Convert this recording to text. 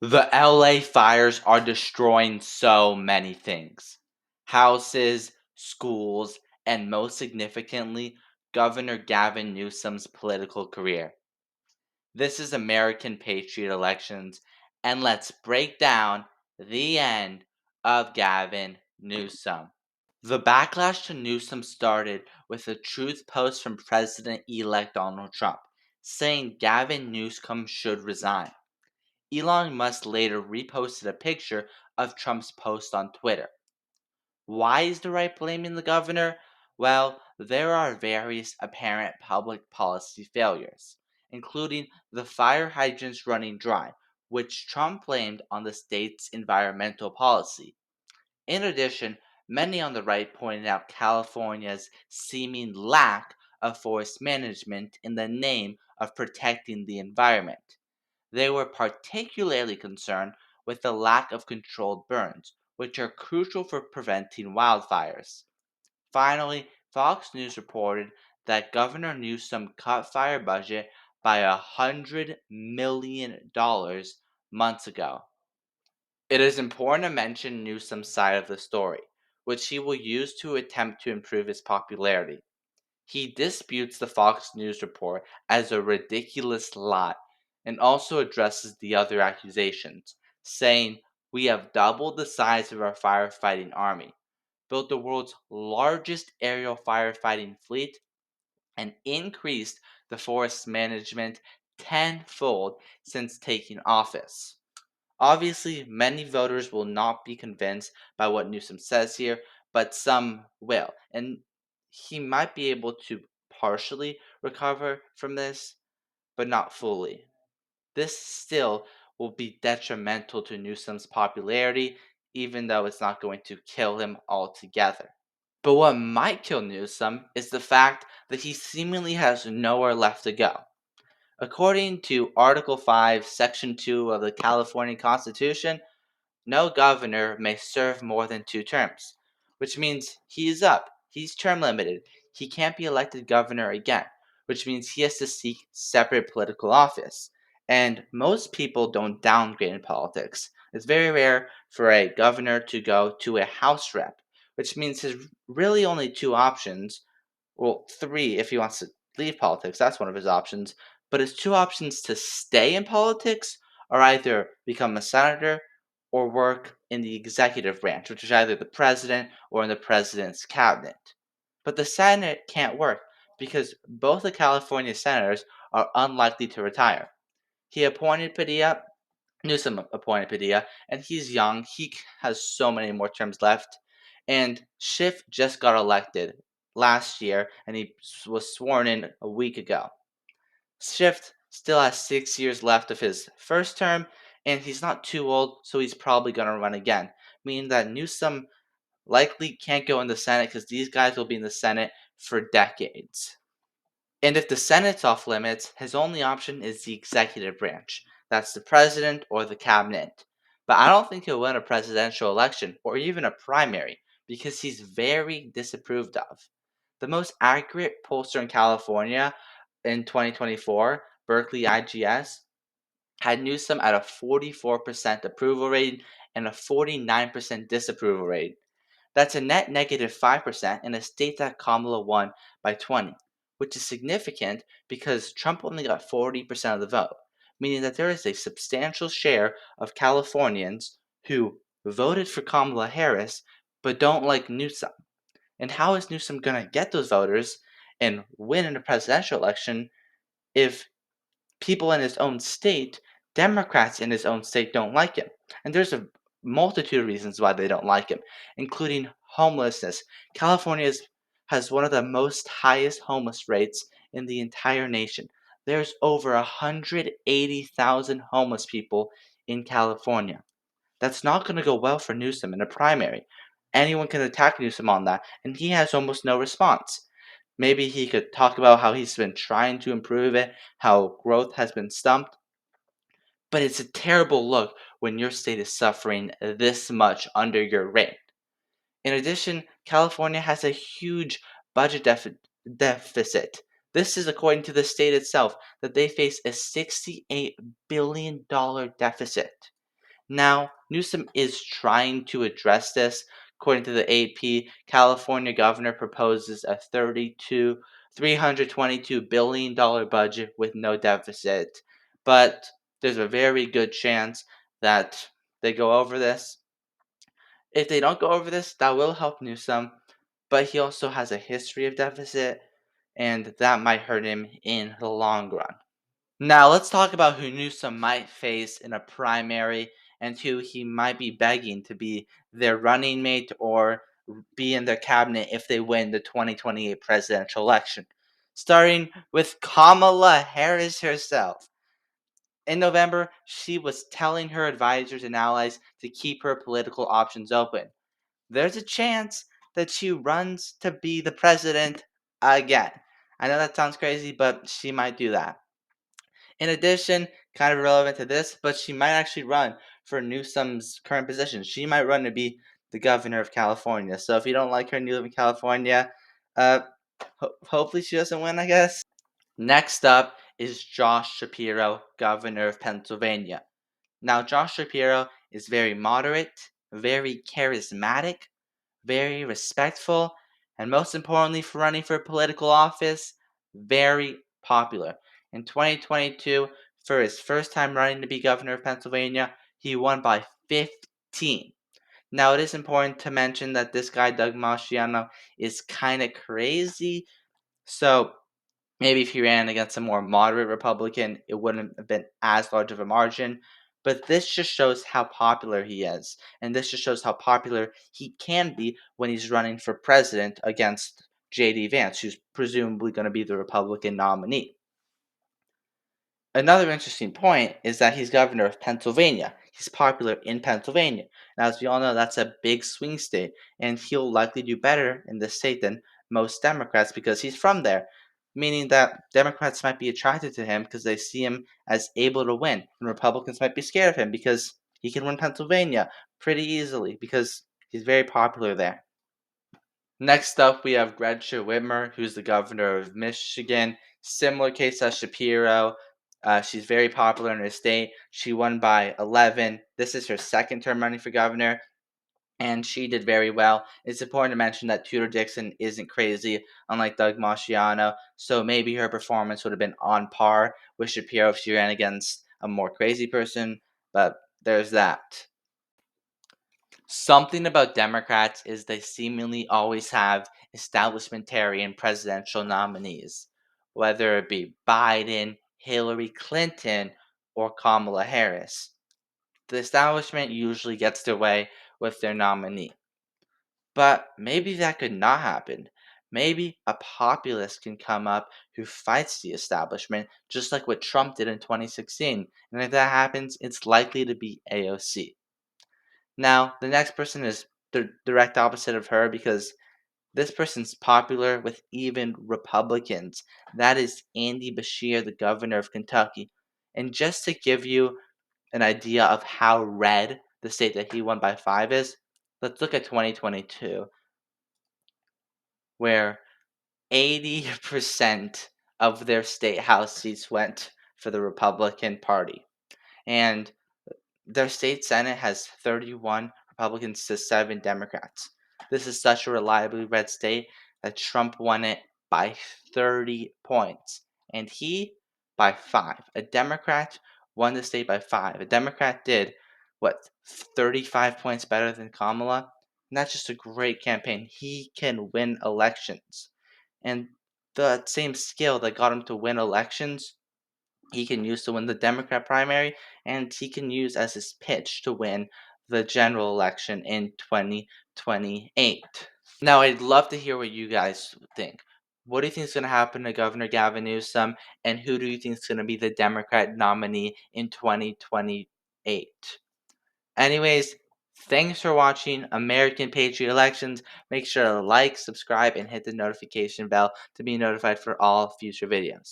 The LA fires are destroying so many things: houses, schools, and most significantly, Governor Gavin Newsom's political career. This is American Patriot Elections, and let's break down the end of Gavin Newsom. The backlash to Newsom started with a truth post from President elect Donald Trump saying Gavin Newsom should resign. Elon Musk later reposted a picture of Trump's post on Twitter. Why is the right blaming the governor? Well, there are various apparent public policy failures, including the fire hydrants running dry, which Trump blamed on the state's environmental policy. In addition, many on the right pointed out California's seeming lack of forest management in the name of protecting the environment. They were particularly concerned with the lack of controlled burns, which are crucial for preventing wildfires. Finally, Fox News reported that Governor Newsom cut fire budget by $100 million months ago. It is important to mention Newsom's side of the story, which he will use to attempt to improve his popularity. He disputes the Fox News report as a ridiculous lie and also addresses the other accusations, saying, "We have doubled the size of our firefighting army, built the world's largest aerial firefighting fleet, and increased the forest management tenfold since taking office." Obviously, many voters will not be convinced by what Newsom says here, but some will. And he might be able to partially recover from this, but not fully. This still will be detrimental to Newsom's popularity, even though it's not going to kill him altogether. But what might kill Newsom is the fact that he seemingly has nowhere left to go. According to Article 5, Section 2 of the California Constitution, no governor may serve more than 2 terms, which means he is up. He's term limited. He can't be elected governor again, which means he has to seek separate political office. And most people don't downgrade in politics. It's very rare for a governor to go to a House rep, which means his really only two options, well, three if he wants to leave politics, that's one of his options, but his two options to stay in politics are either become a senator or work in the executive branch, which is either the president or in the president's cabinet. But the Senate can't work because both the California senators are unlikely to retire. He appointed Padilla, Newsom appointed Padilla, and he's young. He has so many more terms left. And Schiff just got elected last year, and he was sworn in a week ago. Schiff still has 6 years left of his first term, and he's not too old, so he's probably going to run again, meaning that Newsom likely can't go in the Senate because these guys will be in the Senate for decades. And if the Senate's off limits, his only option is the executive branch. That's the president or the cabinet. But I don't think he'll win a presidential election or even a primary because he's very disapproved of. The most accurate pollster in California in 2024, Berkeley IGS, had Newsom at a 44% approval rate and a 49% disapproval rate. That's a net negative 5% in a state that Kamala won by 20, which is significant because Trump only got 40% of the vote, meaning that there is a substantial share of Californians who voted for Kamala Harris but don't like Newsom. And how is Newsom going to get those voters and win in a presidential election if people in his own state, Democrats in his own state, don't like him? And there's a multitude of reasons why they don't like him, including homelessness. California has one of the most highest homeless rates in the entire nation. There's over 180,000 homeless people in California. That's not going to go well for Newsom in a primary. Anyone can attack Newsom on that, and he has almost no response. Maybe he could talk about how he's been trying to improve it, how growth has been stumped, but it's a terrible look when your state is suffering this much under your reign. In addition, California has a huge budget deficit. This is according to the state itself, that they face a $68 billion deficit. Now, Newsom is trying to address this. According to the AP, California governor proposes a $322 billion budget with no deficit. But there's a very good chance that they go over this. If they don't go over this, that will help Newsom, but he also has a history of deficit, and that might hurt him in the long run. Now, let's talk about who Newsom might face in a primary and who he might be begging to be their running mate or be in their cabinet if they win the 2028 presidential election. Starting with Kamala Harris herself. In November, she was telling her advisors and allies to keep her political options open. There's a chance that she runs to be the president again. I know that sounds crazy, but she might do that. In addition, kind of relevant to this, but she might actually run for Newsom's current position. She might run to be the governor of California. So if you don't like her and you live in California, uh, hopefully she doesn't win, I guess. Next up is Josh Shapiro, governor of Pennsylvania. Now, Josh Shapiro is very moderate, very charismatic, very respectful, and most importantly, for running for political office, very popular. In 2022, for his first time running to be governor of Pennsylvania, he won by 15. Now, it is important to mention that this guy, Doug Mastriano, is kind of crazy. So, maybe if he ran against a more moderate Republican, it wouldn't have been as large of a margin. But this just shows how popular he is. And this just shows how popular he can be when he's running for president against J.D. Vance, who's presumably going to be the Republican nominee. Another interesting point is that he's governor of Pennsylvania. He's popular in Pennsylvania. Now, as we all know, that's a big swing state, and he'll likely do better in this state than most Democrats because he's from there, meaning that Democrats might be attracted to him because they see him as able to win, and Republicans might be scared of him because he can win Pennsylvania pretty easily because he's very popular there. Next up, we have Gretchen Whitmer, who's the governor of Michigan. Similar case as Shapiro. She's very popular in her state. She won by 11. This is her second term running for governor, and she did very well. It's important to mention that Tudor Dixon isn't crazy, unlike Doug Mastriano, so maybe her performance would have been on par with Shapiro if she ran against a more crazy person, but there's that. Something about Democrats is they seemingly always have establishmentarian presidential nominees, whether it be Biden, Hillary Clinton, or Kamala Harris. The establishment usually gets their way with their nominee. But maybe that could not happen. Maybe a populist can come up who fights the establishment, just like what Trump did in 2016. And if that happens, it's likely to be AOC. Now, the next person is the direct opposite of her because this person's popular with even Republicans. That is Andy Beshear, the governor of Kentucky. And just to give you an idea of how red the state that he won by 5 is, let's look at 2022, where 80% of their state house seats went for the Republican Party. And their state senate has 31 Republicans to 7 Democrats. This is such a reliably red state that Trump won it by 30 points, and he by 5. A Democrat won the state by 5. A Democrat did, what, 35 points better than Kamala? And that's just a great campaign. He can win elections. And the same skill that got him to win elections he can use to win the Democrat primary, and he can use as his pitch to win the general election in 2028. Now, I'd love to hear what you guys think. What do you think is going to happen to Governor Gavin Newsom, and who do you think is going to be the Democrat nominee in 2028? Anyways, thanks for watching American Patriot Elections. Make sure to like, subscribe, and hit the notification bell to be notified for all future videos.